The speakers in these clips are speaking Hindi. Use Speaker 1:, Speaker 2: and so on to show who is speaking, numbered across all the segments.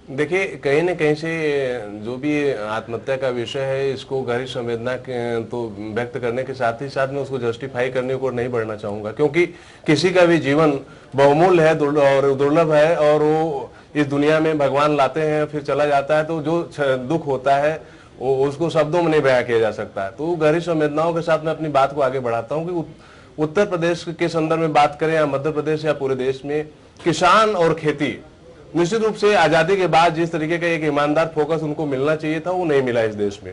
Speaker 1: देखिए, कहीं न कहीं से जो भी आत्महत्या का विषय है, इसको गहरी संवेदना तो व्यक्त करने के साथ ही साथ मैं उसको जस्टिफाई करने को नहीं बढ़ना चाहूँगा, क्योंकि किसी का भी जीवन बहुमूल्य है, और दुर्लभ है, और वो इस दुनिया में भगवान लाते हैं फिर चला जाता है, तो जो दुख होता है वो उसको शब्दों में नहीं बयां किया जा सकता है। तो गहरी संवेदनाओं के साथ मैं अपनी बात को आगे बढ़ाता हूँ कि उत्तर प्रदेश के संदर्भ में बात करें या मध्य प्रदेश या पूरे देश में, किसान और खेती निश्चित रूप से आजादी के बाद जिस तरीके का एक ईमानदार फोकस उनको मिलना चाहिए था, वो नहीं मिला इस देश में।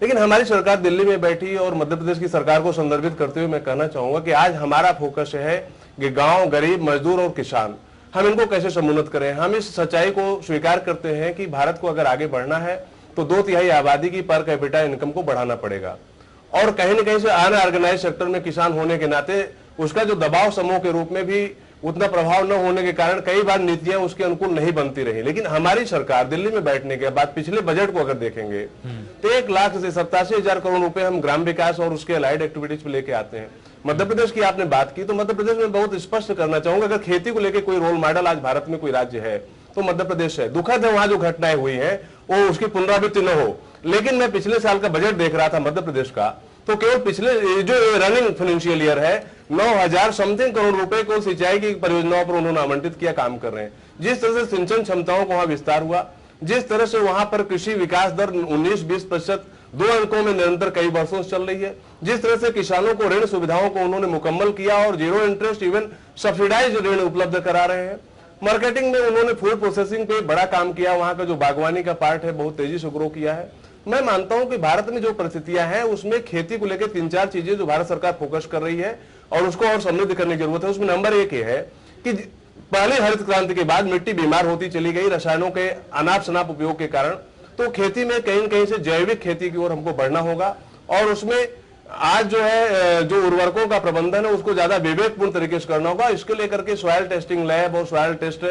Speaker 1: लेकिन हमारी सरकार दिल्ली में बैठी, और मध्य प्रदेश की सरकार को संदर्भित करते हुए मैं कहना चाहूंगा कि आज हमारा फोकस है कि गांव, गरीब, मजदूर और किसान, हम इनको कैसे समुन्नत करें। हम इस सच्चाई को स्वीकार करते हैं कि भारत को अगर आगे बढ़ना है तो 2/3 आबादी की पर कैपिटा इनकम को बढ़ाना पड़ेगा, और कहीं न कहीं से अनऑर्गेनाइज सेक्टर में किसान होने के नाते उसका जो दबाव समूह के रूप में भी उतना प्रभाव न होने के कारण कई बार नीतियां उसके अनुकूल नहीं बनती रही। लेकिन हमारी सरकार दिल्ली में बैठने के बाद पिछले बजट को अगर देखेंगे तो 1,87,000 करोड़ रुपए हम ग्राम विकास और उसके अलाइड एक्टिविटीज पे लेके आते हैं। मध्य प्रदेश की आपने बात की, तो मध्य प्रदेश में बहुत स्पष्ट करना चाहूंगा, अगर खेती को लेकर कोई रोल मॉडल आज भारत में कोई राज्य है तो मध्य प्रदेश है। दुखद है वहां जो घटनाएं हुई है वो उसकी पुनरावृत्ति न हो। लेकिन मैं पिछले साल का बजट देख रहा था मध्य प्रदेश का, तो केवल पिछले जो रनिंग फाइनेंशियल ईयर है 9,000 समथिंग करोड़ रुपए को सिंचाई की परियोजनाओं पर उन्होंने आवंटित किया, काम कर रहे हैं। जिस तरह से सिंचन क्षमताओं का वहां विस्तार हुआ, जिस तरह से वहां पर कृषि विकास दर 19-20% 2 अंकों में निरंतर कई वर्षों से चल रही है, जिस तरह से किसानों को ऋण सुविधाओं को उन्होंने मुकम्मल किया और 0 इंटरेस्ट इवन सब्सिडाइज ऋण उपलब्ध करा रहे हैं। मार्केटिंग में उन्होंने फूड प्रोसेसिंग पे बड़ा काम किया, वहां का जो बागवानी का पार्ट है बहुत तेजी से ग्रो किया है। मैं मानता हूं कि भारत में जो परिस्थितियां हैं उसमें खेती को लेकर 3-4 चीजें जो भारत सरकार फोकस कर रही है और उसको और समृद्ध करने की जरूरत है। उसमें नंबर 1 ये है कि पहली हरित क्रांति के बाद मिट्टी बीमार होती चली गई रसायनों के अनाप शनाप उपयोग के कारण। तो खेती में कहीं न कहीं से जैविक खेती की ओर हमको बढ़ना होगा, और उसमें आज जो है जो उर्वरकों का प्रबंधन है उसको ज्यादा विवेकपूर्ण तरीके से करना होगा। इसके लेकर के सॉइल टेस्टिंग लैब और सॉइल टेस्ट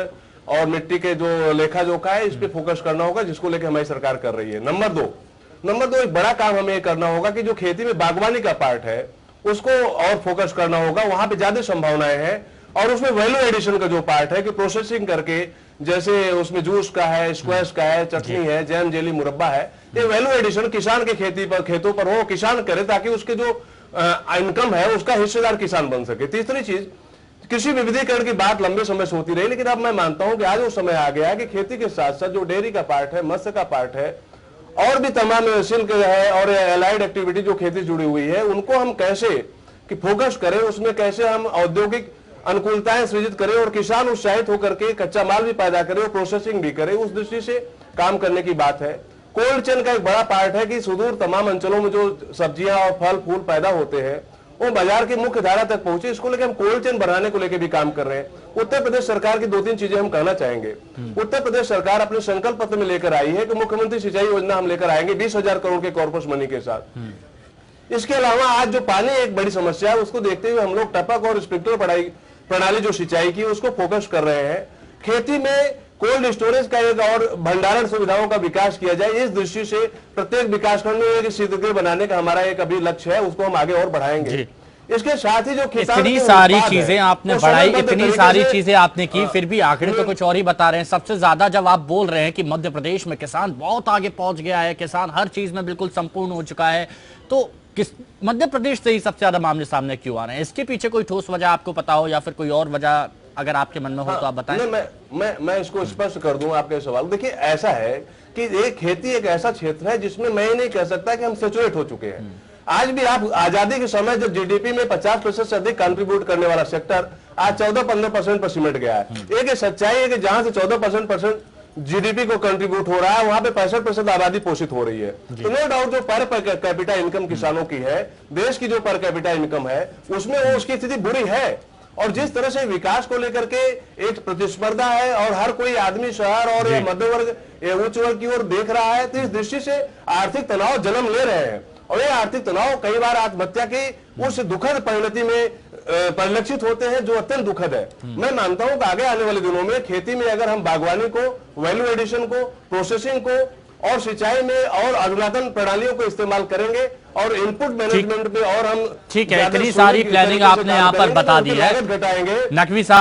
Speaker 1: और मिट्टी के जो लेखा जोखा है इस पे फोकस करना होगा, जिसको लेकर हमारी सरकार कर रही है। नंबर दो एक बड़ा काम हमें करना होगा कि जो खेती में बागवानी का पार्ट है उसको और फोकस करना होगा, वहां पे ज्यादा संभावनाएं हैं। और उसमें वैल्यू एडिशन का जो पार्ट है कि प्रोसेसिंग करके, जैसे उसमें जूस का है, स्क्वैश का है, चटनी है, जैम, जेली, मुरब्बा है, ये वैल्यू एडिशन किसान के खेतों पर हो, किसान करे, ताकि उसके जो इनकम है उसका हिस्सेदार किसान बन सके। तीसरी चीज, कृषि विविधीकरण की बात लंबे समय से होती रही, लेकिन अब मैं मानता हूं कि आज वो समय आ गया है कि खेती के साथ साथ जो डेयरी का पार्ट है, मत्स्य का पार्ट है, और भी तमाम सिल्क है और एलाइड एक्टिविटी जो खेती जुड़ी हुई है, उनको हम कैसे कि फोकस करें, उसमें कैसे हम औद्योगिक अनुकूलताएं सृजित करें और किसान उत्साहित होकर के कच्चा माल भी पैदा करे और प्रोसेसिंग भी करे, उस दृष्टि से काम करने की बात है। कोल्ड चेन का एक बड़ा पार्ट है कि सुदूर तमाम अंचलों में जो सब्जियां और फल फूल पैदा होते हैं वो बाजार की मुख्य धारा तक पहुंचे, इसको लेकर हम कोल्ड चेन बढ़ाने को लेकर भी काम कर रहे हैं। उत्तर प्रदेश सरकार की 2-3 चीजें हम कहना चाहेंगे। उत्तर प्रदेश सरकार अपने संकल्प पत्र में लेकर आई है कि मुख्यमंत्री सिंचाई योजना हम लेकर आएंगे 20,000 करोड़ के कॉर्पस मनी के साथ। इसके अलावा आज जो पानी एक बड़ी समस्या है उसको देखते हुए हम लोग टपक और स्प्रिंकलर प्रणाली जो सिंचाई की उसको फोकस कर रहे हैं। खेती में कोल्ड स्टोरेज का एक और भंडारण सुविधाओं का विकास किया जाए, इस दृष्टि से प्रत्येक विकासखंड में एक शीतगृह बनाने का हमारा एक अभी लक्ष्य है, उसको हम आगे और बढ़ाएंगे। इसके साथ ही जो
Speaker 2: इतनी सारी चीजें आपने बढ़ाई, इतनी सारी चीजें आपने की, फिर भी आंकड़े तो कुछ और ही बता रहे हैं। सबसे ज्यादा जब आप बोल रहे हैं कि मध्य प्रदेश में किसान बहुत आगे पहुंच गया है, किसान हर चीज में बिल्कुल संपूर्ण हो चुका है, तो किस मध्य प्रदेश से ही सबसे ज्यादा मामले सामने क्यों आ रहे हैं? इसके पीछे कोई ठोस वजह आपको पता हो या फिर कोई और वजह अगर आपके मन में हो तो आप बताएं।
Speaker 1: मैं इसको स्पष्ट कर दूं आपके सवाल। देखिए, ऐसा है कि एक खेती एक ऐसा क्षेत्र है जिसमें मैं नहीं कह सकता कि हम सेचुरेट हो चुके हैं। आज भी आप आजादी के समय जब जीडीपी में 50% से अधिक कंट्रीब्यूट करने वाला सेक्टर आज 14-15% पर सिमट गया है। एक सच्चाई है कि जहां से 14% जीडीपी को कंट्रीब्यूट हो रहा है वहां पे 65% आबादी पोषित हो रही है। तो नो डाउट जो पर कैपिटा इनकम किसानों की है, देश की जो पर कैपिटा इनकम है उसमें वो उसकी स्थिति बुरी है। और जिस तरह से विकास को लेकर के एक प्रतिस्पर्धा है और हर कोई आदमी शहर और मध्य वर्ग उच्च वर्ग की ओर देख रहा है, तो इस दृष्टि से आर्थिक तनाव जन्म ले रहे हैं, और ये आर्थिक तनाव कई बार आत्महत्या की उस दुखद परिणति में परिलक्षित होते हैं जो अत्यंत दुखद है। मैं मानता हूं कि आगे आने वाले दिनों में खेती में अगर हम बागवानी को, वैल्यू एडिशन को, प्रोसेसिंग को और सिंचाई में और अधुनातन प्रणालियों को इस्तेमाल करेंगे और इनपुट मैनेजमेंट पे और हम
Speaker 2: ठीक है, इतनी सारी प्लानिंग आपने यहाँ पर बता दी है।
Speaker 1: घटाएंगे।
Speaker 2: नकवी साहब